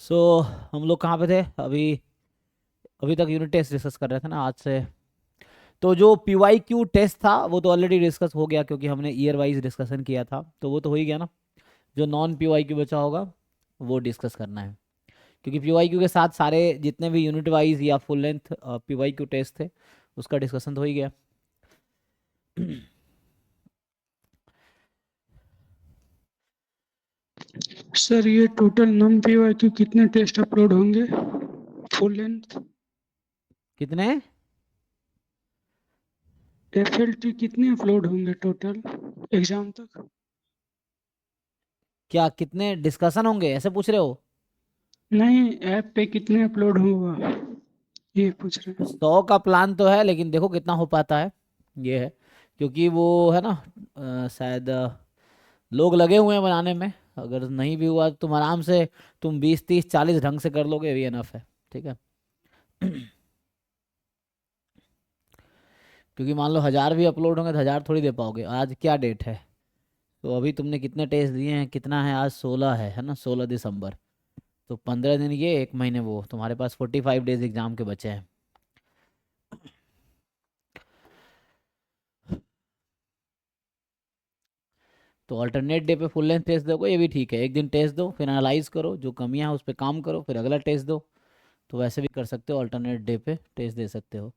सो हम लोग कहाँ पे थे अभी? अभी तक यूनिट टेस्ट डिस्कस कर रहे थे ना आज से। तो जो PYQ टेस्ट था वो तो ऑलरेडी डिस्कस हो गया क्योंकि हमने ईयर वाइज डिस्कशन किया था, तो वो तो हो ही गया ना। जो नॉन PYQ बचा होगा वो डिस्कस करना है, क्योंकि PYQ के साथ सारे जितने भी यूनिट वाइज या फुल लेंथ PYQ टेस्ट थे उसका डिस्कशन तो हो ही गया। सर ये टोटल नम पीवाईक्यू कितने टेस्ट अपलोड होंगे फुल लेंथ? कितने? एफएलटी कितने अपलोड होंगे टोटल एग्जाम तक? क्या कितने डिस्कशन होंगे ऐसे पूछ रहे हो? नहीं, ऐप पे कितने अपलोड होगा ये पूछ रहे हैं। 100 का प्लान तो है, लेकिन देखो कितना हो पाता है। ये है, क्योंकि वो है ना, शायद लोग लगे हुए हैं बनाने में। अगर नहीं भी हुआ तो तुम आराम से, तुम 20 30 40 ढंग से कर लोगे, भी एनफ है। ठीक है। क्योंकि मान लो 1000 भी अपलोड होंगे तो 1000 थोड़ी दे पाओगे। आज क्या डेट है? तो अभी तुमने कितने टेस्ट दिए हैं, कितना है? आज 16 है ना, 16 दिसंबर। तो 15 दिन ये, 1 महीने वो, तुम्हारे पास 45 डेज एग्जाम के बचे हैं। तो अल्टरनेट डे पे फुल लेंथ टेस्ट दोगे, ये भी ठीक है। एक दिन टेस्ट दो, फिर एनालाइज करो, जो कमियां हैं उस पर काम करो, फिर अगला टेस्ट दो। तो वैसे भी कर सकते हो, अल्टरनेट डे पे टेस्ट दे सकते हो।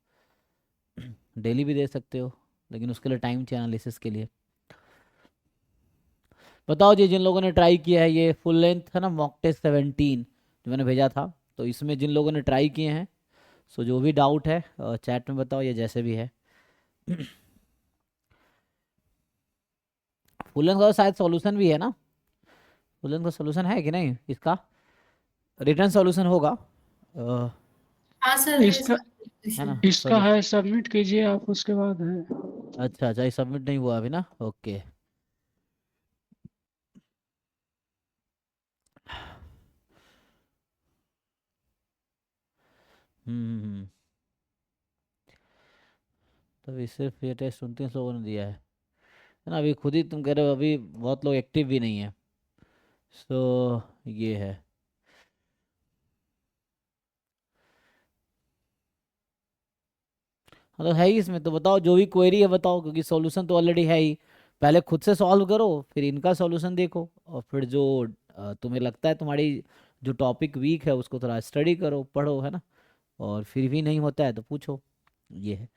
डेली भी दे सकते हो, लेकिन उसके लिए टाइम चाहिए एनालिसिस के लिए। बताओ जी, जिन लोगों ने ट्राई किया है, ये फुल लेंथ है ना, मॉक टेस्ट 17 जो मैंने भेजा था, तो इसमें जिन लोगों ने ट्राई किए हैं, सो जो भी डाउट है चैट में बताओ, या जैसे भी है। फुल लेंथ का शायद सॉल्यूशन भी है ना? फुल लेंथ का सॉल्यूशन है कि नहीं इसका? रिटर्न सॉल्यूशन होगा, हाँ सर, है इसका है ना? इसका है, सबमिट कीजिए आप, उसके बाद है। अच्छा अच्छा, ये सबमिट नहीं हुआ अभी ना, ओके। हम्म। तभी सिर्फ ये टेस्ट 29 लोगों ने दिया है ना? अभी खुद ही तुम कह रहे हो अभी बहुत लोग एक्टिव भी नहीं है। सो ये है। हाँ तो है ही इसमें, तो बताओ जो भी क्वेरी है बताओ, क्योंकि सॉल्यूशन तो ऑलरेडी है ही। पहले खुद से सॉल्व करो, फिर इनका सॉल्यूशन देखो, और फिर जो तुम्हें लगता है तुम्हारी जो टॉपिक वीक है उसको थोड़ा स्टडी करो, पढ़ो, है ना? और फिर भी नहीं होता है तो पूछो। ये है।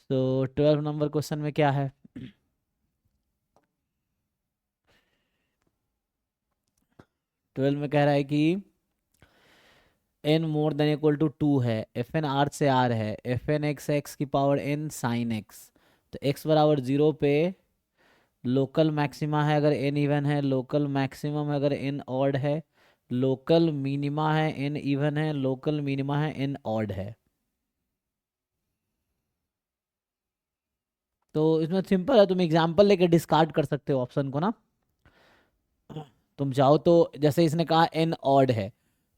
तो 12 नंबर क्वेश्चन में क्या है? 12 में कह रहा है कि n more than equal to 2 है, एफ एन आर से आर है, एफ एन एक्स एक्स की पावर n साइन एक्स। तो x बराबर 0 पे लोकल मैक्सिमा है अगर n इवन है, लोकल मैक्सिमम है अगर n ऑड है, लोकल मिनिमा है n इवन है, लोकल मिनिमा है n ऑड है। तो इसमें सिंपल है, तुम एग्जांपल लेके डिस्कार्ड कर सकते हो ऑप्शन को ना। तुम चाहो तो, जैसे इसने कहा n ऑड है,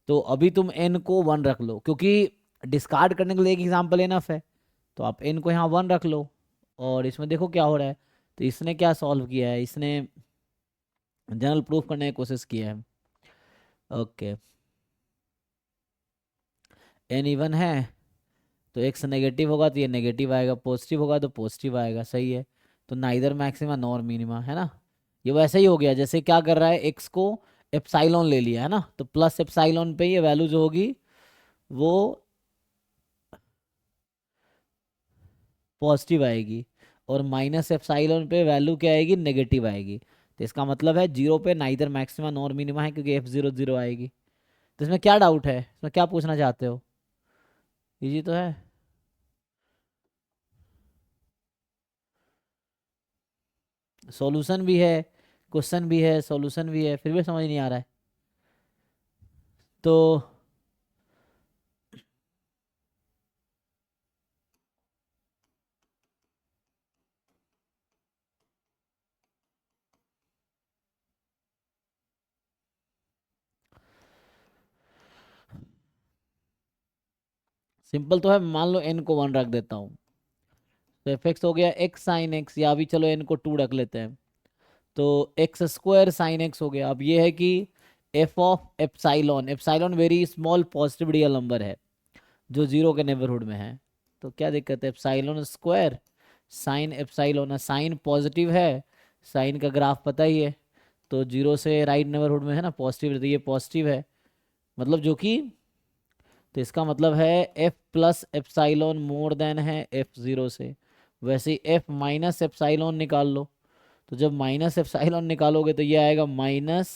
तो अभी तुम n को 1 रख लो, क्योंकि डिस्कार्ड करने के लिए एक एग्जांपल इनफ है। तो आप n को यहाँ 1 रख लो, और इसमें देखो क्या हो रहा है। तो इसने क्या सॉल्व किया है, इसने जनरल प्रूफ करने की कोशिश की है। ओके, n इवन है तो x नेगेटिव होगा तो ये नेगेटिव आएगा, पॉजिटिव होगा तो पॉजिटिव आएगा, सही है। तो नाइदर मैक्सिमा नॉर मिनिमा, है ना? ये वैसे ही हो गया जैसे क्या कर रहा है, x को एप्साइलॉन ले लिया है ना, तो प्लस एप्साइलॉन पे ये वैल्यू जो होगी वो पॉजिटिव आएगी, और माइनस एप्साइलॉन पे वैल्यू क्या आएगी, नेगेटिव आएगी। तो इसका मतलब है 0 पे नाइदर मैक्सिमा नॉर मिनिमा है, क्योंकि F0 0 आएगी। तो इसमें क्या डाउट है, इसमें क्या पूछना चाहते हो? इजी तो है। सॉल्यूशन भी है, क्वेश्चन भी है, सॉल्यूशन भी है, फिर भी समझ नहीं आ रहा है। तो सिंपल तो है, मान लो n को 1 रख देता हूँ, तो एफ एक्स हो गया x साइन एक्स, या अभी चलो n को 2 रख लेते हैं, तो x स्क्वायर साइन एक्स हो गया। अब ये है कि F of epsilon, epsilon very small positive real number है जो जीरो के नेबरहुड में है, तो क्या दिक्कत है, epsilon square sine epsilon, sine positive है, साइन का ग्राफ पता ही है, तो जीरो से राइट नेबरहुड में है ना, पॉजिटिव, तो ये पॉजिटिव है, मतलब जो कि, तो इसका मतलब है F plus epsilon more than है एफ जीरो से, वैसे ही एफ माइनस एप्साइलॉन निकाल लो, तो जब माइनस एप्साइलॉन निकालोगे तो ये आएगा minus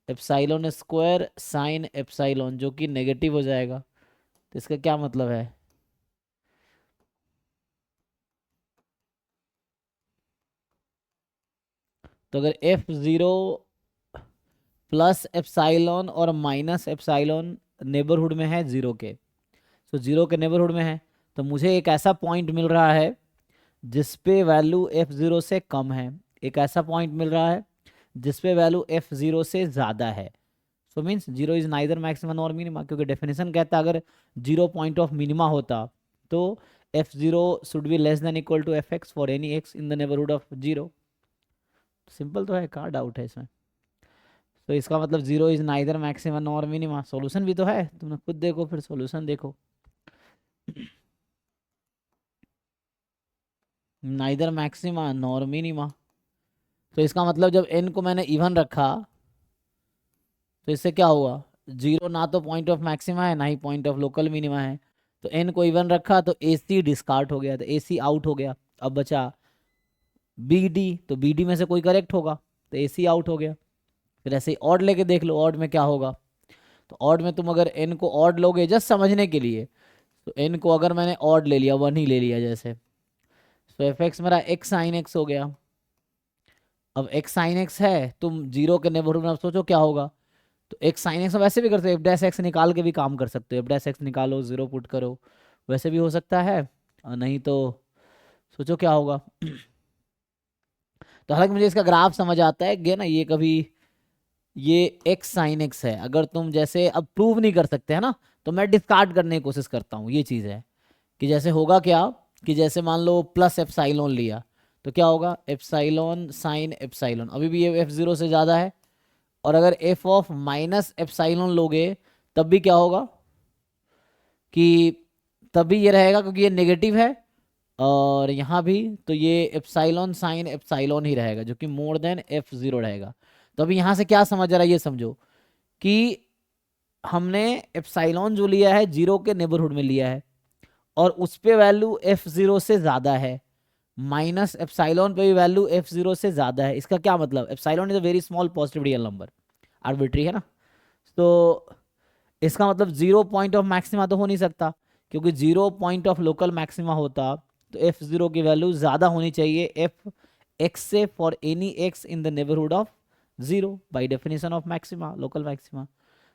epsilon square sine epsilon, जो कि नेगेटिव हो जाएगा, तो इसका क्या मतलब है, तो अगर एफ जीरो प्लस एप्साइलॉन और माइनस एप्साइलॉन नेबरहुड में है जीरो के, तो जीरो के नेबरहुड में है, तो मुझे एक ऐसा पॉइंट मिल रहा है जिस पे वैल्यू एफ जीरो से कम है, एक ऐसा पॉइंट मिल रहा है जिस पे वैल्यू एफ जीरो से ज़्यादा है, so means zero is neither maxima nor minima, क्योंकि डेफिनेशन कहता है अगर जीरो पॉइंट ऑफ मिनिमा होता तो F zero should be less than equal to F X for any X in the neighbourhood of zero, simple तो है, कहाँ doubt है इसमें, तो इसका मतलब zero is neither maxima nor minima, solution भी तो है, तुमने खुद देखो, फिर सॉल्यूशन देखो, नाइदर मैक्सिमा नॉर मिनिमा, तो इसका मतलब जब n को मैंने इवन रखा तो इससे क्या हुआ, जीरो ना तो पॉइंट ऑफ मैक्सिमा है ना ही पॉइंट ऑफ लोकल मिनिमा है, तो n को इवन रखा तो ए सी डिस्कार्ड हो गया, तो ए सी आउट हो गया, अब बचा बी डी, तो बी डी में से कोई करेक्ट होगा, तो ए सी आउट हो गया, फिर ऐसे ही ऑड लेके देख लो ऑड में क्या होगा, तो ऑड में तुम अगर n को ऑड लोगे जस्ट समझने के लिए, तो n को अगर मैंने ऑड ले लिया, वन ही ले लिया जैसे, तो एफ एक्स मेरा एक्स साइन एक्स हो गया, अब एक्स साइन एक्स है, तुम जीरो के नेबरहुड में अब सोचो क्या होगा, तो एक्स साइन एक्स वैसे भी करते हो, एफ डैश एक्स निकाल के भी काम कर सकते हो, एफ डैश एक्स निकालो जीरो पुट करो, वैसे भी हो सकता है, और नहीं तो सोचो क्या होगा, तो हालांकि मुझे इसका ग्राफ समझ आता है कि ना, ये कभी ये एक्स साइन एक्स है, अगर तुम जैसे अब प्रूव नहीं कर सकते है ना, तो मैं डिस्कार्ड करने की कोशिश करता हूँ, ये चीज़ है कि जैसे होगा क्या, कि जैसे मान लो प्लस एप्साइलॉन लिया, तो क्या होगा एप्साइलॉन साइन एप्साइलॉन, अभी भी ये एफ जीरो से ज़्यादा है, और अगर एफ ऑफ माइनस एप्साइलॉन लोगे तब भी क्या होगा, कि तब भी ये रहेगा क्योंकि ये नेगेटिव है, और यहाँ भी तो ये एप्साइलॉन साइन एप्साइलॉन ही रहेगा जो कि मोर देन एफ जीरो रहेगा, तो अभी यहाँ से क्या समझ आ रहा है ये समझो कि हमने एप्साइलॉन जो लिया है जीरो के नेबरहुड में लिया है, और उस पे वैल्यू एफ जीरो से ज़्यादा है, माइनस एप्साइलॉन पे भी वैल्यू एफ जीरो से ज़्यादा है, इसका क्या मतलब, epsilon is a very small positive real number, arbitrary है ना, तो इसका मतलब जीरो पॉइंट ऑफ मैक्सिमा तो हो नहीं सकता, क्योंकि zero point of local maxima होता तो एफ जीरो की वैल्यू ज़्यादा होनी चाहिए एफ एक्स से for any X in the neighbourhood of zero by definition of maxima local maxima,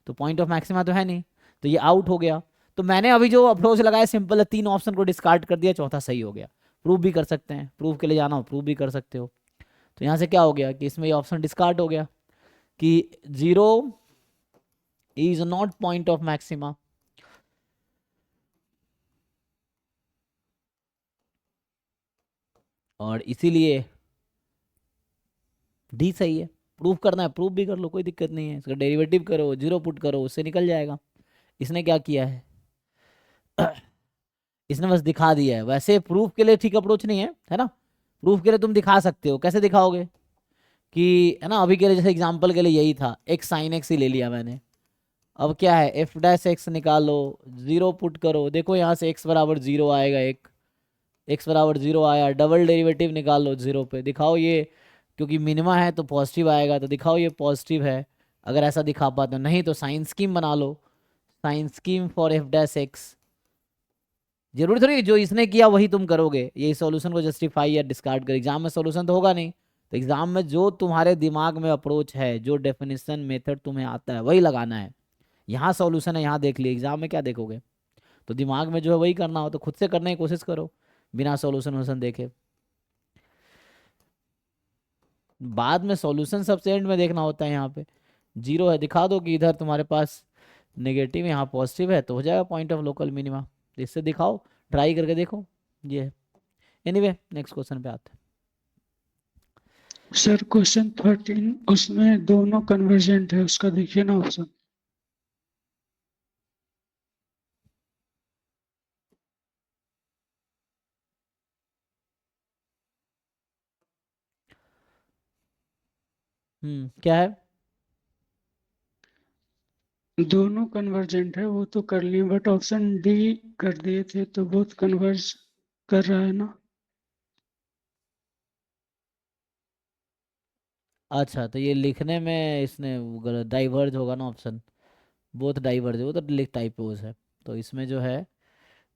तो पॉइंट ऑफ मैक्सिमा तो है नहीं, तो ये आउट हो गया, तो मैंने अभी जो अप्रोच लगाया सिंपल है, तीन ऑप्शन को डिस्कार्ड कर दिया, चौथा सही हो गया, प्रूव भी कर सकते हैं, प्रूव के लिए जाना हो प्रूव भी कर सकते हो, तो यहाँ से क्या हो गया कि इसमें ये ऑप्शन डिस्कार्ड हो गया कि zero is not point of maxima, और इसीलिए डी सही है, प्रूव करना है प्रूव भी कर लो, कोई दिक्कत नहीं है, इसका डेरिवेटिव करो, जीरो पुट करो, उससे निकल जाएगा, इसने क्या किया है इसने बस दिखा दिया है, वैसे प्रूफ के लिए ठीक अप्रोच नहीं है ना, प्रूफ के लिए तुम दिखा सकते हो, कैसे दिखाओगे कि है ना, अभी के लिए जैसे एग्जांपल के लिए यही था, एक्स साइन एक्स ही ले लिया मैंने, अब क्या है एफ डैश एक्स निकालो, जीरो पुट करो, देखो यहाँ से एक्स बराबर जीरो आएगा, एक एक्स बराबर जीरो आया, डबल डेरिवेटिव निकालो जीरो पे, दिखाओ ये क्योंकि मिनिमा है तो पॉजिटिव आएगा, तो दिखाओ ये पॉजिटिव है, अगर ऐसा दिखा पाते हो, नहीं तो साइन स्कीम बना लो, sign scheme for f dash x, जरूरी थोड़ी जो इसने किया वही तुम करोगे, ये सॉल्यूशन को जस्टिफाई या डिस्कार्ड कर, एग्जाम में सॉल्यूशन तो होगा नहीं, तो एग्जाम में जो तुम्हारे दिमाग में अप्रोच है, जो डेफिनेशन मेथड तुम्हें आता है वही लगाना है, यहाँ सॉल्यूशन है यहाँ देख लिया, एग्जाम में क्या देखोगे, तो दिमाग में जो है वही करना हो तो खुद से करने की कोशिश करो बिना सॉल्यूशन वोल्यूशन देखे, बाद में सॉल्यूशन सबसे एंड में देखना होता है, यहाँ पे जीरो है दिखा दो कि इधर तुम्हारे पास नेगेटिव यहाँ पॉजिटिव है, तो हो जाएगा पॉइंट ऑफ लोकल मिनिमा, इससे दिखाओ ट्राई करके देखो, ये है, एनीवे नेक्स्ट क्वेश्चन पे आते हैं। सर क्वेश्चन 13 उसमें दोनों कन्वर्जेंट है, उसका देखिए ना ऑप्शन। क्या है? दोनों कन्वर्जेंट है वो तो कर लिए, बट ऑप्शन डी कर दिए थे तो बहुत कन्वर्ज कर रहा है ना। अच्छा, तो ये लिखने में इसने वो गलत डाइवर्ज होगा ना ऑप्शन। बोथ डाइवर्ज, वो तो लिख टाइपोज है। तो इसमें जो है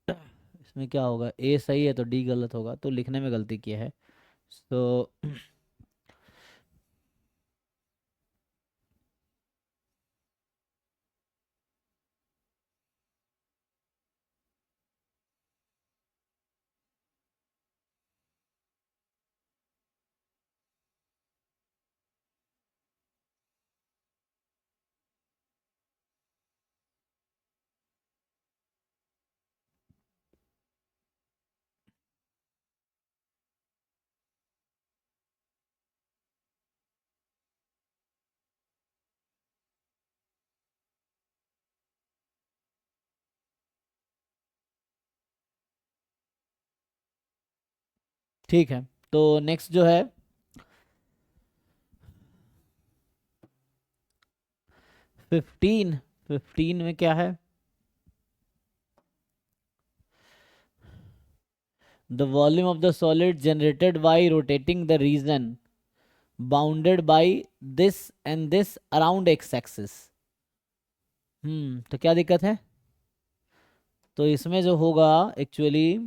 इसमें क्या होगा, ए सही है तो डी गलत होगा, तो लिखने में गलती किया है। तो ठीक है, तो नेक्स्ट जो है 15। 15 में क्या है? The volume of the solid generated by rotating the reason bounded by this and this around x axis. तो क्या दिक्कत है? तो इसमें जो होगा एक्चुअली,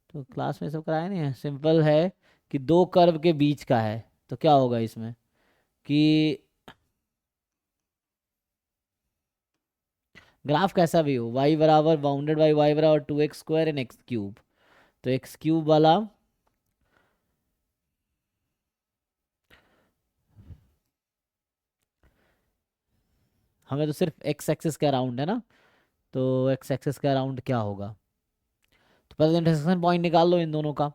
तो क्लास में सब कराया नहीं है, सिंपल है कि दो कर्व के बीच का है। तो क्या होगा इसमें कि ग्राफ कैसा भी हो, y बराबर बाउंडेड बाई वाई बराबर 2x² एंड एक्स क्यूब। तो एक्स क्यूब वाला हमें तो सिर्फ एक्स एक्सिस के अराउंड है ना, तो एक्स एक्सिस के अराउंड क्या होगा? तो पहले इंटरसेक्शन पॉइंट निकाल लो इन दोनों का।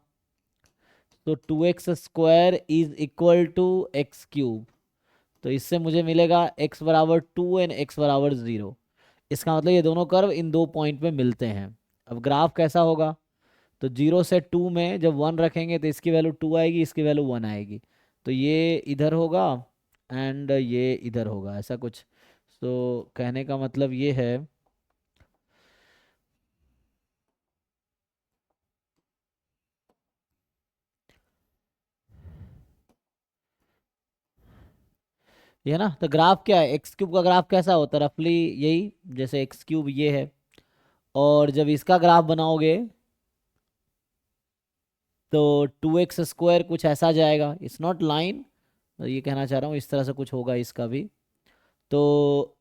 तो 2x² is equal to X cube. तो इससे मुझे मिलेगा x बराबर 2 एंड x बराबर 0। इसका मतलब ये दोनों कर्व इन दो पॉइंट पे मिलते हैं। अब ग्राफ कैसा होगा? तो 0 से 2 में जब 1 रखेंगे तो इसकी वैल्यू 2 आएगी, इसकी वैल्यू 1 आएगी। तो ये इधर होगा एंड ये इधर होगा, ऐसा कुछ। तो कहने का मतलब ये है, ये है ना। तो ग्राफ क्या है, एक्स क्यूब का ग्राफ कैसा होता है रफली? यही, जैसे एक्स क्यूब ये है, और जब इसका ग्राफ बनाओगे तो 2x² कुछ ऐसा जाएगा। इट्स नॉट लाइन, ये कहना चाह रहा हूँ, इस तरह से कुछ होगा इसका भी। तो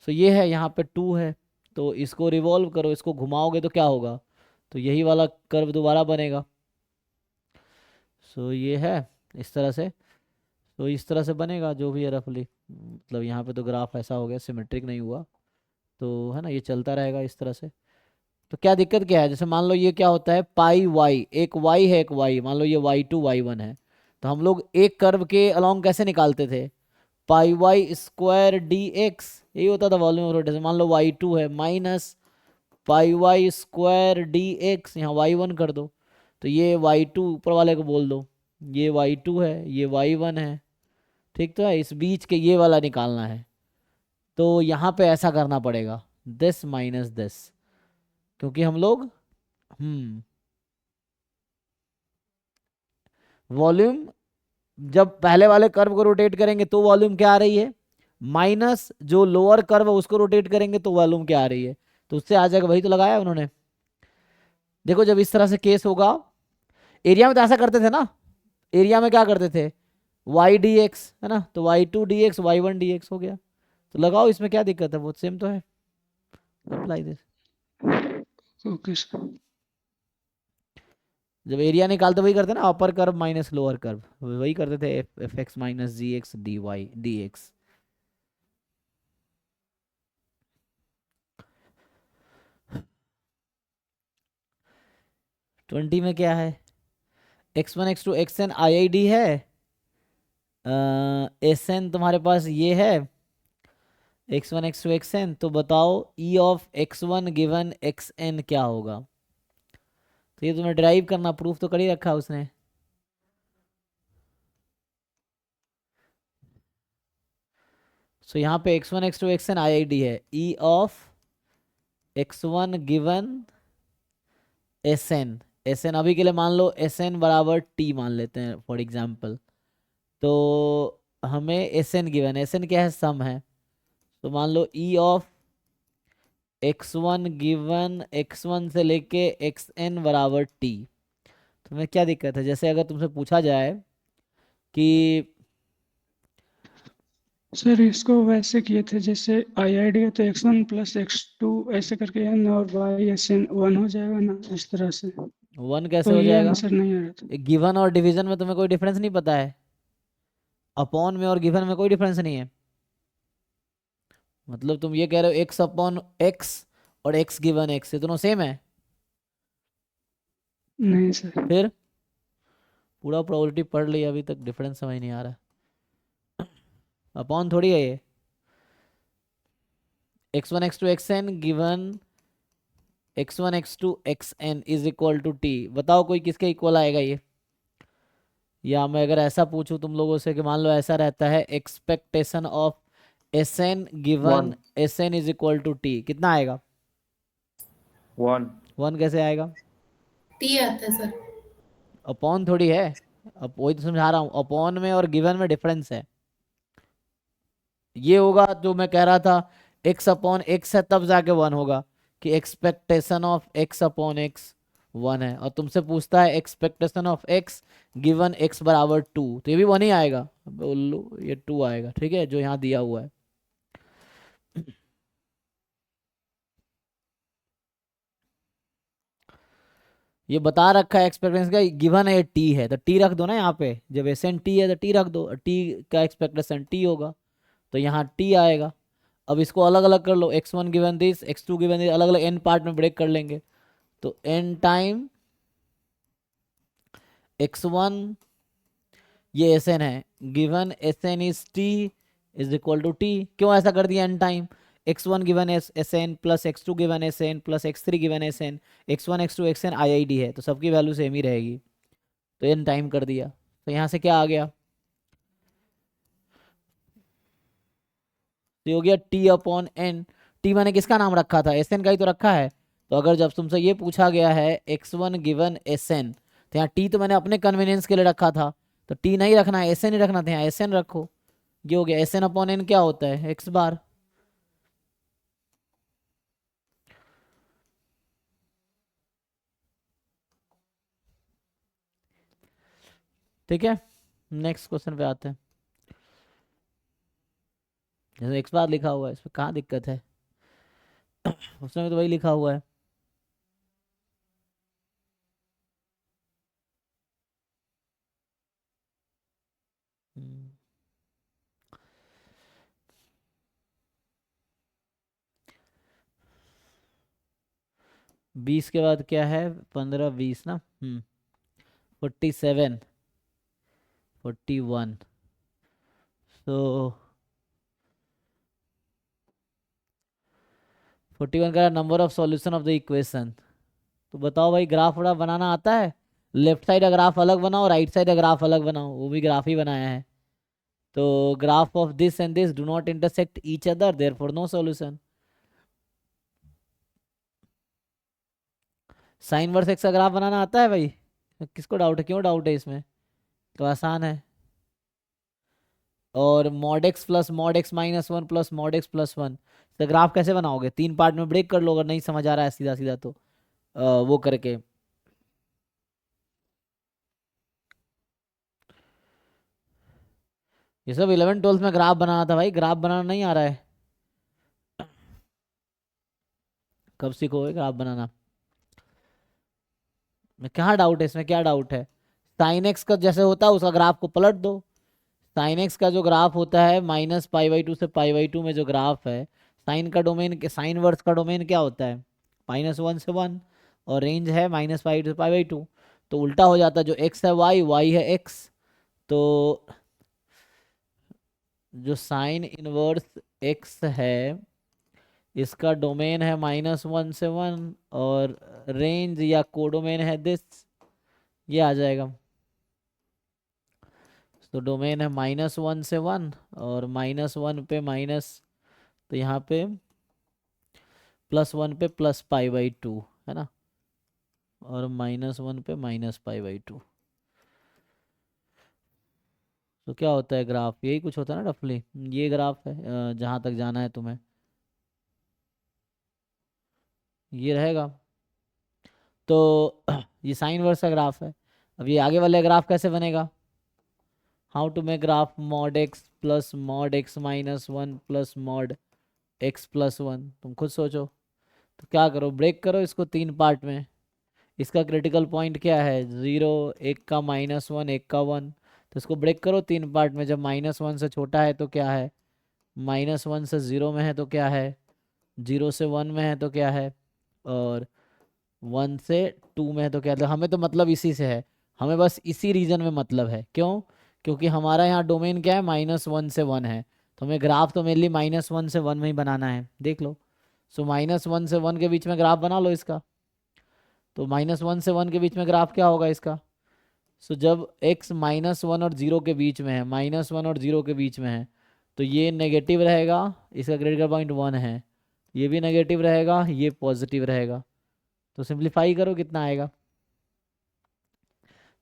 ये है, यहाँ पे 2 है। तो इसको रिवॉल्व करो, इसको घुमाओगे तो क्या होगा? तो यही वाला कर्व दोबारा बनेगा। ये है इस तरह से। तो इस तरह से बनेगा जो भी है रफली, मतलब यहाँ पे तो ग्राफ ऐसा हो गया, सिमेट्रिक नहीं हुआ। तो है ना, ये चलता रहेगा इस तरह से। तो क्या दिक्कत क्या है? जैसे मान लो ये क्या होता है, पाई वाई, एक वाई है एक वाई, मान लो ये y2 y1 है। तो हम लोग एक कर्व के अलोंग कैसे निकालते थे? पाई वाई स्क्वायर डी एक्स, यही होता था वॉल्यूम ऑफ रोटेशन। मान लो y2 है minus pi Y square D X, यहाँ y1 कर दो। तो ये y2 ऊपर वाले को बोल दो, ये y2 है, ये y1 है। ठीक तो है, इस बीच के ये वाला निकालना है। तो यहाँ पे ऐसा करना पड़ेगा, दिस माइनस दिस, क्योंकि हम लोग वॉल्यूम जब पहले वाले कर्व को रोटेट करेंगे तो वॉल्यूम क्या आ रही है, माइनस जो लोअर कर्व है उसको रोटेट करेंगे तो वॉल्यूम क्या आ रही है। तो उससे आ जाएगा, वही तो लगाया उन्होंने। देखो जब इस तरह से केस होगा, एरिया में तो ऐसा करते थे ना, एरिया में क्या करते थे, वाई डी एक्स है ना, तो y2 D x y1 D x हो गया। तो लगाओ, इसमें क्या दिक्कत है, बहुत सेम तो है। Apply this. Okay sir. जब एरिया निकालते वही करते ना, upper curve minus lower curve, वही करते थे, f x minus g x d y d x. 20 में क्या है, x1 x2 xn IID है, Sn तुम्हारे पास ये है x1 x2 xn, तो बताओ E of x1 given xn क्या होगा। तो ये तुम्हें ड्राइव करना, प्रूफ तो कर ही रखा उसने। सो यहाँ पे x1 x2 xn IID है, E of x1 given Sn अभी के लिए मान लो Sn बराबर t मान लेते हैं फॉर एग्जाम्पल। तो हमें Sn गिवन, Sn क्या है, सम है। तो मान लो E of x1 given x1 से लेके xn बराबर t। तुम्हें क्या दिक्कत है, जैसे अगर तुमसे पूछा जाए कि सर इसको वैसे किए थे जैसे IID है तो x1 प्लस x2 ऐसे करके n और y Sn 1 हो जाएगा ना, इस तरह से। 1 कैसे तो हो ये जाएगा, आंसर नहीं आ रहा था। गिवन और डिवीजन में तुम्हें कोई डिफरेंस नहीं पता है, अपॉन में और गिवन में कोई डिफरेंस नहीं है। मतलब तुम ये कह रहे हो x अपॉन x और x गिवन x, ये दोनों सेम है। नहीं सर। फिर पूरा प्रोबेबिलिटी पढ़ ली, अभी तक डिफरेंस समझ नहीं आ रहा। अपॉन थोड़ी है ये, x1 x2 xn given x1 x2 xn is equal to t। बताओ कोई किसके इक्वल आएगा ये। या मैं अगर ऐसा पूछूं तुम लोगों से कि मान लो ऐसा रहता है expectation of Sn given Sn is equal to t, कितना आएगा। 1 कैसे आएगा, टी आता है सर। अपॉन थोड़ी है। अब वही तो समझा रहा हूँ, अपॉन में और गिवन में डिफरेंस है। ये होगा जो मैं कह रहा था, x अपॉन x है तब जाके 1 होगा, कि expectation of x upon x 1 है, और तुमसे पूछता है expectation of x given x बराबर 2, तो ये भी 1 ही आएगा। अबे उल्लू, ये 2 आएगा, ठीक है, जो यहाँ दिया हुआ है। ये बता रखा है एक्सपेक्टेशन का, गिवन है t है तो t रख दो ना यहाँ पे, जब Sn t है तो t रख दो, t का एक्सपेक्टेशन t होगा तो यहाँ t आएगा। अब इसको अलग अलग कर लो, x1 given this, x2 given this, अलग अलग n पार्ट में ब्रेक कर लेंगे। तो n टाइम x1 ये Sn है, given Sn is t is equal to t। क्यों ऐसा कर दिया, n time x1 given Sn plus x2 given Sn plus x3 given Sn, x1 x2 xn IID है तो सबकी वैल्यू सेम ही रहेगी, तो n टाइम कर दिया। तो यहाँ से क्या आ गया, तो हो गया t अपॉन n। t मैंने किसका नाम रखा था, Sn का ही तो रखा है। तो अगर जब तुमसे ये पूछा गया है x1 गिवन Sn, तो यहाँ t तो मैंने अपने कन्वीनियंस के लिए रखा था, तो t नहीं रखना है, Sn ही रखना था, यहाँ Sn रखो। ये हो गया, Sn अपॉन n क्या होता है, x बार। ठीक है, नेक्स्ट क्वेश्चन पे आते हैं। जैसे x बार लिखा हुआ है, इसमें कहाँ दिक्कत है, उसमें तो वही लिखा हुआ है। हम्म, 20 के बाद क्या है, 15 20 ना, 47 41। तो 41 का number of solution of the equation. तो बताओ भाई, ग्राफ वड़ा बनाना आता है, लेफ्ट साइड का ग्राफ अलग बनाओ, राइट साइड का ग्राफ अलग बनाओ, वो भी ग्राफ ही बनाया है। तो graph of this and this do not intersect each other, therefore no solution. Sine versus X का ग्राफ बनाना आता है भाई, किसको डाउट है, क्यों डाउट है इसमें, तो आसान है। और mod x plus mod x minus 1 plus mod x plus 1, तो ग्राफ कैसे बनाओगे, 3 पार्ट में ब्रेक कर लो अगर नहीं समझ आ रहा है सीधा सीधा तो, वो करके। ये सब 11 12 में ग्राफ बनाना था भाई, ग्राफ बनाना नहीं आ रहा है, कब सीखोगे ग्राफ बनाना। में क्या डाउट है, इसमें क्या डाउट है, साइन एक्स का जैसे होता है उसका ग्राफ को पलट दो। साइन एक्स का जो ग्राफ होता है -π/2 से π/2 में जो ग्राफ है, साइन का डोमेन, साइन वर्स का डोमेन क्या होता है, -1 से 1, और रेंज है -π to π/2। तो उल्टा हो जाता, जो x है y, y है x। तो जो साइन इनवर्स x है इसका डोमेन है -1 से 1, और रेंज या कोडोमेन है दिस, ये आ जाएगा। तो डोमेन है -1 से 1, और -1 पे माइनस, तो यहाँ पे +1 पे +π/2 है ना, और -1 पे -π/2। तो क्या होता है ग्राफ, यही कुछ होता है ना रफली, ये ग्राफ है जहाँ तक जाना है तुम्हें, ये रहेगा। तो ये साइन वर्स का ग्राफ है। अब ये आगे वाले ग्राफ कैसे बनेगा, how to make graph mod x plus mod x -1 plus mod x +1, तुम खुद सोचो। तो क्या करो, ब्रेक करो इसको 3 पार्ट में। इसका क्रिटिकल पॉइंट क्या है, 0, एक का -1, एक का 1। तो इसको ब्रेक करो 3 पार्ट में। जब -1 से छोटा है तो क्या है, -1 से 0 में है तो क्या है, 0 से 1 में है तो क्या है, और 1 से 2 में है तो क्या है। हमें तो मतलब इसी से है, हमें बस इसी रीजन में मतलब है। क्यों, क्योंकि हमारा यहाँ डोमेन क्या है, -1 से 1 है। तो हमें ग्राफ तो मेनली -1 से 1 में ही बनाना है, देख लो। सो -1 से 1 के बीच में ग्राफ बना लो इसका। तो -1 से 1 के बीच में ग्राफ क्या होगा इसका, सो जब x -1 और 0 के बीच में है, -1 और 0 के बीच में है, तो ये नेगेटिव रहेगा, इसका क्रिटिकल पॉइंट 1 है। ये भी नेगेटिव रहेगा, ये पॉजिटिव रहेगा। तो सिंप्लीफाई करो, कितना आएगा,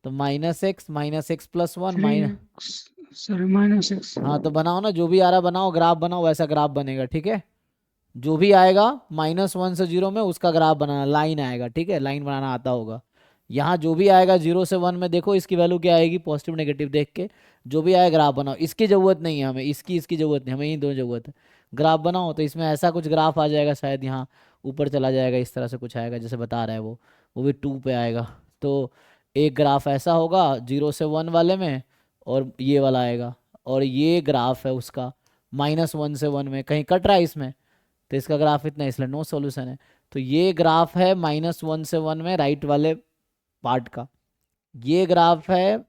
तो -x +1 -6। हाँ तो बनाओ ना, जो भी आ रहा बनाओ, ग्राफ बनाओ, वैसा ग्राफ बनेगा, ठीक है। जो भी आएगा -1 से 0 में उसका ग्राफ बनाना, लाइन आएगा, ठीक है, लाइन बनाना आता होगा। यहाँ जो भी आएगा 0 से 1 में, देखो इसकी वैल्यू क्या आएगी, पॉजिटिव नेगेटिव देख के जो भी आए ग्राफ बनाओ। इसकी ज़रूरत नहीं है हमें, इसकी ज़रूरत नहीं, हमें इन दोनों ज़रूरत है। ग्राफ बनाओ तो इसमें ऐसा कुछ ग्राफ आ जाएगा, शायद यहाँ ऊपर चला जाएगा, इस तरह से कुछ आएगा जैसे बता रहा है वो भी 2 पे आएगा। तो एक ग्राफ ऐसा होगा 0 से 1 वाले में, और ये वाला आएगा, और ये ग्राफ है उसका -1 से 1 में, कहीं कट रहा है इसमें, तो इसका ग्राफ इतना, इसलिए नो सॉल्यूशन है। तो ये ग्राफ है -1 से 1 में राइट वाले पार्ट का, ये ग्राफ है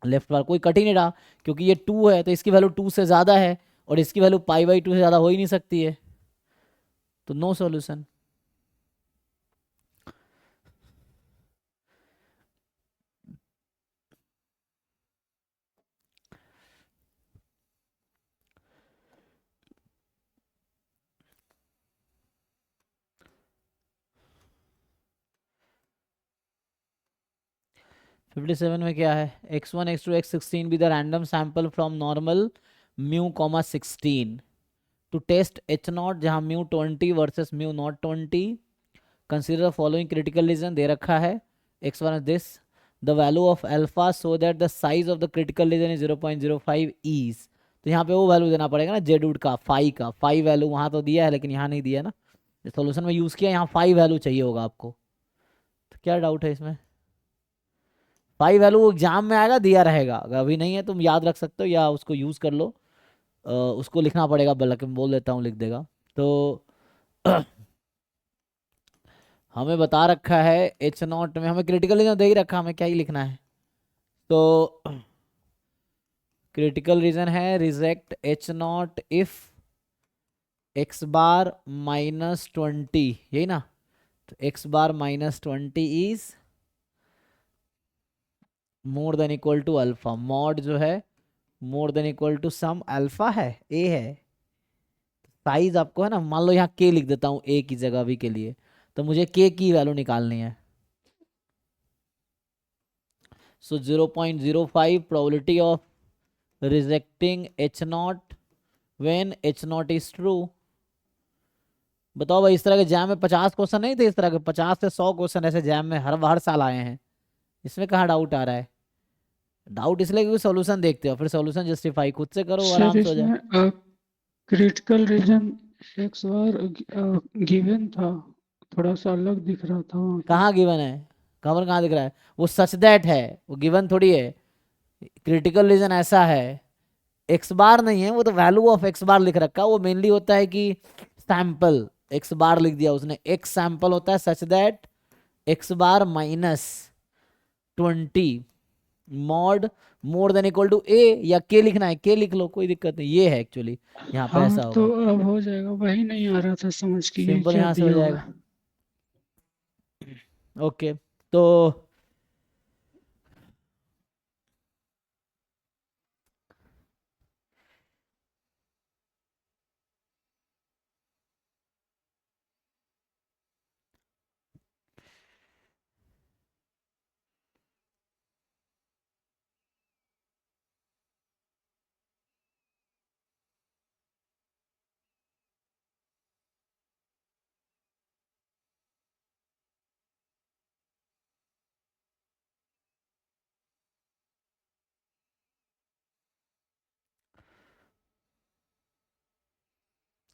लेफ्ट वाला, कोई कट ही नहीं रहा, क्योंकि ये 2 है तो इसकी वैल्यू 2 से ज़्यादा है, और इसकी वैल्यू π/2 से ज़्यादा हो ही नहीं सकती है, तो नो सॉल्यूशन। (57) में क्या है, x1 x2 x16 be the random sample from normal μ,16 to test h0 जहाँ μ20 versus μ020। consider the following critical region दे रखा है, x1 is this, the value of alpha so that the size of the critical region is 0.05 is। तो यहाँ पे वो value देना पड़ेगा ना जेड का, फाई वैल्यू वहाँ तो दिया है लेकिन यहाँ नहीं दिया ना, सॉल्यूशन में यूज़ किया, यहाँ फाई वैल्यू चाहिए होगा आपको। तो क्या डाउट है इसमें, फाई वैल्यू एग्जाम में आएगा, दिया रहेगा, अगर अभी नहीं है तुम याद रख सकते हो या उसको यूज़ कर लो। उसको लिखना पड़ेगा, बल्कि मैं बोल देता हूँ, लिख देगा। तो हमें बता रखा है h0 में, हमें क्रिटिकल रीजन दे ही रखा, हमें क्या ही लिखना है। तो क्रिटिकल रीजन है reject h0 if x bar -20, यही ना, तो x bar -20 is more than equal to alpha, mod जो है more than equal to some alpha है, a है, साइज आपको है ना, मान लो यहाँ k लिख देता हूँ a की जगह भी के लिए, तो मुझे k की वैल्यू निकालनी है। सो 0.05 probability of rejecting h0 when h0 is true. बताओ भाई, इस तरह के जैम में 50 क्वेश्चन नहीं थे, इस तरह के 50 से 100 क्वेश्चन ऐसे जैम में हर साल आए हैं, इसमें कहाँ डाउट आ रहा है। डाउट इसलिए क्योंकि सॉल्यूशन देखते हो, फिर सॉल्यूशन जस्टिफाई खुद से करो, सर आराम से हो जाए। इसमें क्रिटिकल रीजन x बार गिवन था, थोड़ा सा अलग दिख रहा था वहाँ पे। कहाँ गिवन है, कवर कहाँ दिख रहा है, वो सच दैट है, वो गिवन थोड़ी है। क्रिटिकल रीजन ऐसा है, एक्स बार नहीं है, वो तो वैल्यू ऑफ एक्स बार लिख रखा, वो मेनली होता है कि सैंपल एक्स बार लिख दिया उसने, एक्स सैंपल होता है such that x bar minus 20 mod more than equal to a, या के लिखना है के लिख लो, कोई दिक्कत नहीं, ये है एक्चुअली यहाँ पे हाँ ऐसा तो होगा। अब हो जाएगा, वही नहीं आ रहा था समझ कि ये सिंपल क्या यहाँ से हो दिया जाएगा। हुआ है। ओके तो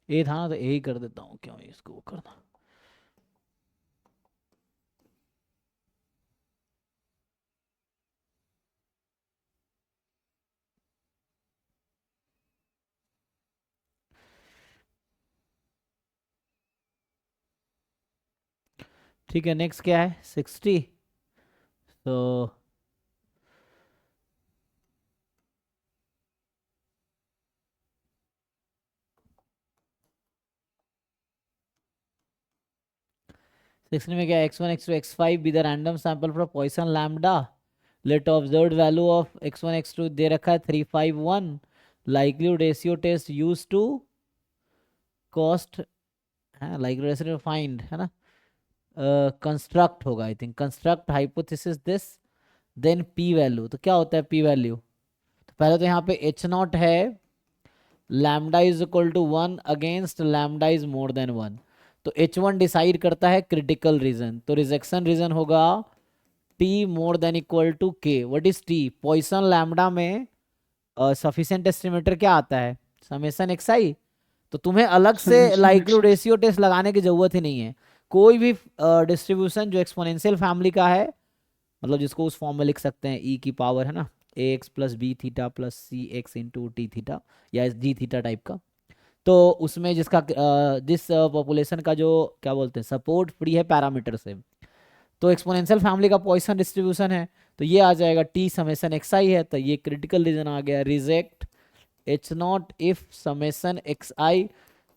ए था ना, तो ए ही कर देता हूँ, क्यों इसको वो करना। ठीक है, नेक्स्ट क्या है 60। तो सिक्सटी में क्या है, x1 x2 x5 be the random sample for Poisson lambda, let observed value of x1 x2 दे रखा है 351, likelihood ratio test use to cost है, लाइक्लीहुड रेशियो फाइंड है ना, कंस्ट्रक्ट होगा I think, construct hypothesis this, then P value. तो क्या होता है पी वैल्यू, तो पहले तो यहाँ पे एच नॉट है, lambda is equal to 1 against lambda is more than 1। तो H1 डिसाइड करता है क्रिटिकल रीजन, तो रिजेक्शन रीजन होगा T more than equal to K। What is T, Poisson lambda में सफिशिएंट एस्टिमेटर क्या आता है, समेशन xi। तो तुम्हें अलग से समेशन लाइक्लीहुड एक्सएस। रेशियो टेस्ट लगाने की जरूरत ही नहीं है। कोई भी डिस्ट्रीब्यूशन जो एक्सपोनेंशियल फैमिली का है, मतलब जिसको उस फॉर्म में लिख सकते हैं ई की पावर है ना, a x plus b theta plus c x into t theta, या जी थीटा टाइप का, तो उसमें जिसका जिस पॉपुलेशन का जो क्या बोलते हैं सपोर्ट फ्री है पैरामीटर से, तो एक्सपोनेंशियल फैमिली का पॉइसन डिस्ट्रीब्यूशन है, तो ये आ जाएगा टी समेशन एक्स आई है, तो ये क्रिटिकल रीजन आ गया, reject H not if summation X I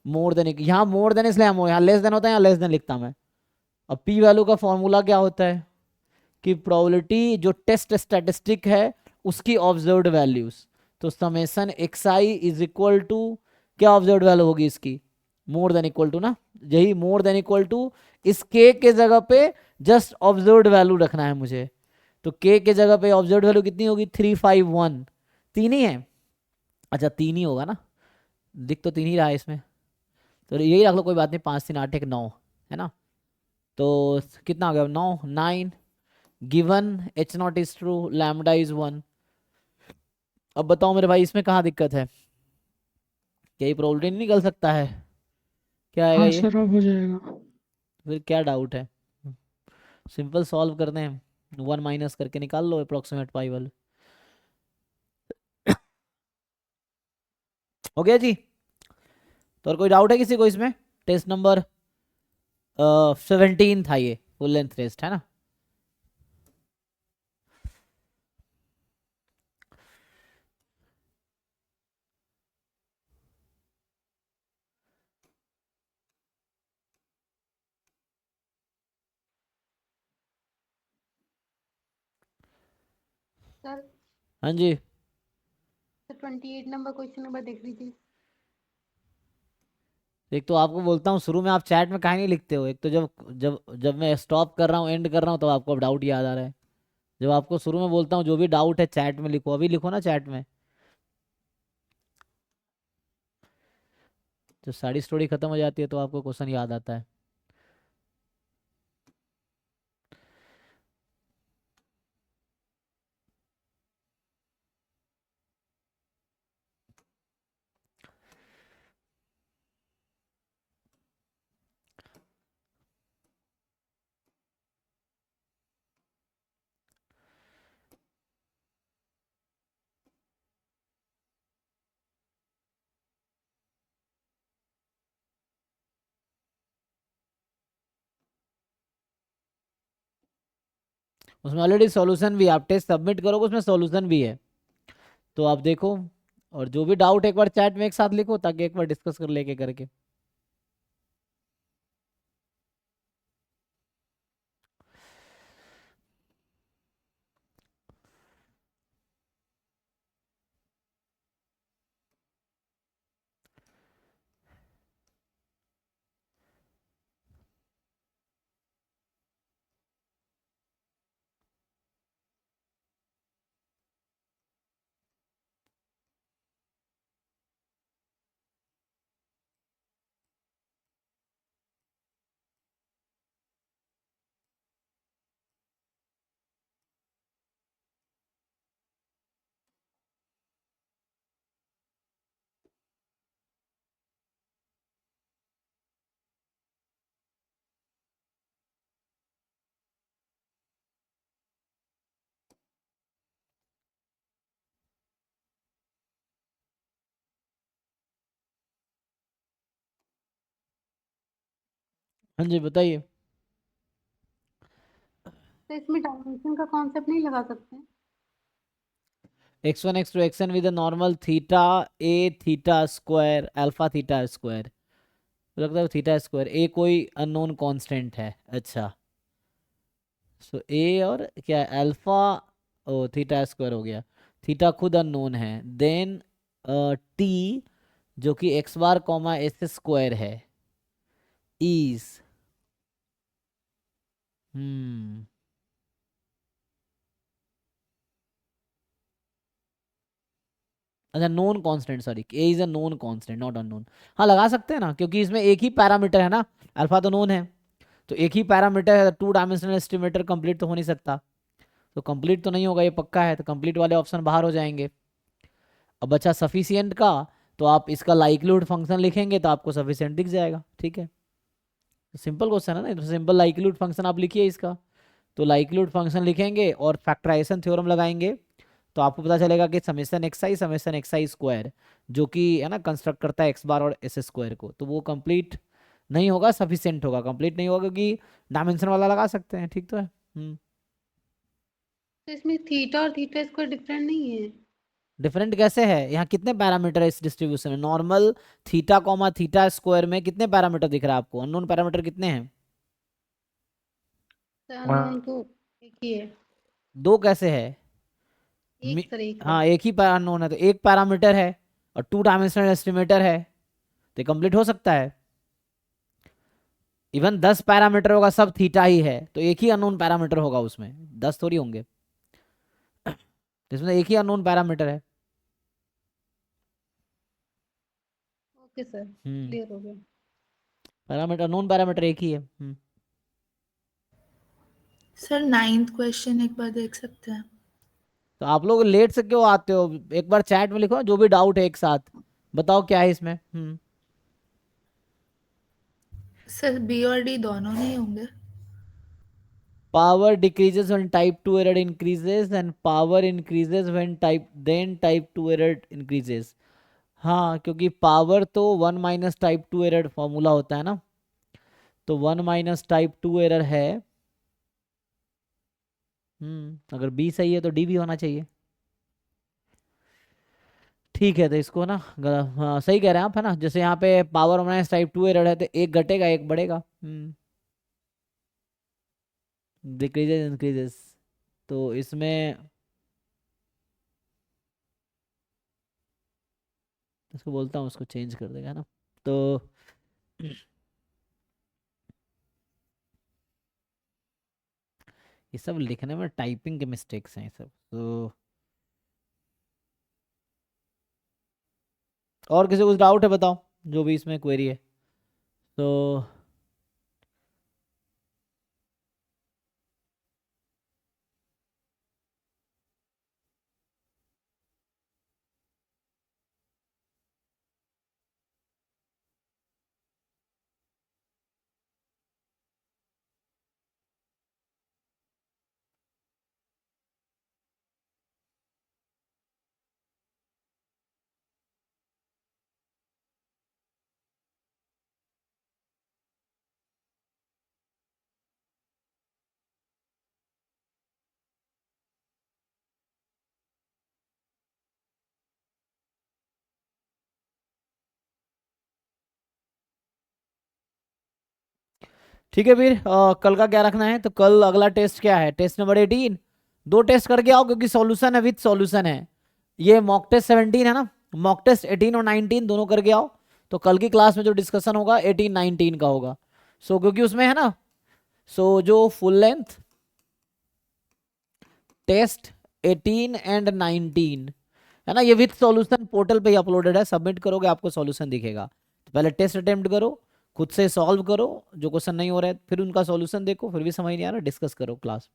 more than, यहाँ मोर देन इसलिए हम यहाँ लेस देन होता है, यहाँ लेस देन लिखता मैं। अब पी वैल्यू का फॉर्मूला क्या होता है कि प्रोबेबिलिटी जो टेस्ट स्टैटिस्टिक है उसकी ऑब्जर्व्ड वैल्यूज, तो summation X I is equal to क्या ऑब्जर्व्ड वैल्यू होगी इसकी, मोर देन इक्वल टू ना, यही मोर देन इक्वल टू, इस के जगह पे जस्ट ऑब्जर्व्ड वैल्यू रखना है मुझे, तो के जगह पे ऑब्जर्व्ड वैल्यू कितनी होगी 351, तीन ही है, अच्छा तीन ही होगा ना, दिख तो तीन ही रहा है इसमें, तो यही रख लो कोई बात नहीं, 5 3 8 1 9 है ना, तो कितना आ गया 9 given H not is true lambda is 1। अब बताओ मेरे भाई इसमें कहाँ दिक्कत है, क्या ये प्रोबेबिलिटी नहीं निकल सकता है, क्या आएगा हाँ ये, सर अब हो जाएगा। फिर क्या डाउट है, सिंपल सॉल्व करते हैं, 1 माइनस करके निकाल लो अप्रोक्सीमेट पाई वाले। हो गया जी। तो और कोई डाउट है किसी को इसमें, टेस्ट नंबर 17 था ये, फुल लेंथ टेस्ट है ना। सर हाँ जी, 28 नंबर क्वेश्चन नंबर देख लीजिए। एक तो आपको बोलता हूँ शुरू में आप चैट में काहे नहीं लिखते हो, एक तो जब जब जब मैं स्टॉप कर रहा हूँ एंड कर रहा हूँ तो आपको अब डाउट याद आ रहा है, जब आपको शुरू में बोलता हूँ जो भी डाउट है चैट में लिखो, अभी लिखो ना चैट में, जब सारी स्टोरी खत्म हो जाती है तो आपको क्वेश्चन याद आता है। उसमें ऑलरेडी सॉल्यूशन भी है, आप टेस्ट सबमिट करोगे उसमें सॉल्यूशन भी है, तो आप देखो। और जो भी डाउट एक बार चैट में एक साथ लिखो ताकि एक बार डिस्कस कर लेके करके। हाँ जी बताइए। तो इसमें डायमेंशन का कॉन्सेप्ट नहीं लगा सकते? x1 x2 xn with normal theta a theta square alpha theta square, लगता है थीटा स्क्वायर ए कोई अननोन कांस्टेंट है। अच्छा, सो ए और क्या अल्फा, ओ थीटा स्क्वायर हो गया, थीटा खुद अननोन है। देन टी जो कि x bar comma S square है इज, हम्म, अच्छा known constant, sorry A is a known constant not unknown. हाँ लगा सकते हैं ना, क्योंकि इसमें एक ही पैरामीटर है ना, अल्फा तो नोन है, तो एक ही पैरामीटर है, टू डायमेंशनल एस्टिमेटर कंप्लीट तो हो नहीं सकता, तो कंप्लीट तो नहीं होगा ये पक्का है, तो कंप्लीट वाले ऑप्शन बाहर हो जाएंगे। अब बचा सफिशियंट का, तो आप इसका लाइक्लीहुड फंक्शन लिखेंगे तो आपको सफिशियंट दिख जाएगा, ठीक है। सिंपल क्वेश्चन है ना, तो सिंपल लाइक्लीहुड फंक्शन आप लिखिए इसका, तो लाइक्लीहुड फंक्शन लिखेंगे और फैक्टराइजेशन थ्योरम लगाएंगे, तो आपको पता चलेगा कि समेशन एक्स आई स्क्वायर जो कि है ना कंस्ट्रक्ट करता है एक्स बार और एस स्क्वायर को, तो वो कंप्लीट नहीं होगा, सफिशियंट होगा, कंप्लीट नहीं होगा क्योंकि डायमेंशन वाला लगा सकते हैं, ठीक तो है। तो इसमें थीटा और थीटा स्क्वायर डिफरेंट नहीं है? डिफरेंट कैसे है, यहाँ कितने पैरामीटर है इस डिस्ट्रीब्यूशन में, normal theta comma theta square में कितने पैरामीटर दिख रहा है आपको, अननोन पैरामीटर कितने हैं? अननोन तो एक ही है। दो कैसे है? एक सर एक है। हाँ एक ही अननोन है, तो एक पैरामीटर है और टू डायमेंशनल एस्टिमेटर है, तो कंप्लीट हो सकता है। इवन 10 पैरामीटर होगा सब थीटा ही है, तो एक ही अननोन पैरामीटर होगा उसमें, 10 थोड़ी होंगे, तो इसमें एक ही अननोन पैरामीटर है। ओके सर, हम्म, क्लियर हो गया। पैरामीटर अननोन पैरामीटर एक ही है। सर नाइन्थ क्वेश्चन एक बार देख सकते हैं? तो आप लोग लेट से क्यों आते हो, एक बार चैट में लिखो ना जो भी डाउट है एक साथ, बताओ क्या है इसमें। सर बी और डी दोनों नहीं होंगे? Power decreases when type 2 error increases and power increases when type 2 error increases। हाँ क्योंकि पावर तो 1 माइनस टाइप 2 एरर फॉर्मूला होता है ना, तो 1 माइनस टाइप 2 एरर है। अगर बी सही है तो डी भी होना चाहिए, ठीक है। तो इसको ना हाँ सही कह रहे हैं आप, है ना, जैसे यहाँ पे पावर माइनस टाइप 2 एरर है तो एक घटेगा एक बढ़ेगा। डिक्रीजेस इंक्रीजेस, तो इसमें इसको बोलता हूँ, उसको चेंज कर देगा ना, तो ये सब लिखने में टाइपिंग के मिस्टेक्स हैं ये सब, तो और किसी को कुछ डाउट है बताओ, जो भी इसमें क्वेरी है तो। ठीक है फिर कल का क्या रखना है? तो कल अगला टेस्ट क्या है? Test number 18। 2 टेस्ट करके आओ क्योंकि सॉल्यूशन है, विद सॉल्यूशन है। ये मॉक टेस्ट 17 है ना, मॉक टेस्ट 18 और 19 दोनों करके आओ। तो कल की क्लास में जो डिस्कशन होगा 18 19 का होगा। सो क्योंकि उसमें है ना, सो जो फुल लेंथ टेस्ट 18 एंड 19 है ना, ये विथ सॉल्यूशन पोर्टल पे ही अपलोडेड है। सबमिट करोगे आपको सॉल्यूशन दिखेगा। तो पहले टेस्ट अटेम्प्ट करो, खुद से सॉल्व करो, जो क्वेश्चन नहीं हो रहा है फिर उनका सॉल्यूशन देखो, फिर भी समझ नहीं आ रहा डिस्कस करो क्लास।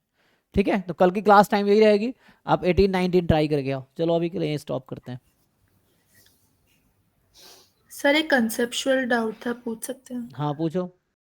ठीक है, तो कल की क्लास टाइम यही रहेगी। आप 18 19 ट्राई करके आओ। चलो अभी के लिए स्टॉप करते हैं। सर एक कंसेप्चुअल डाउट था, पूछ सकते हैं? हाँ पूछो।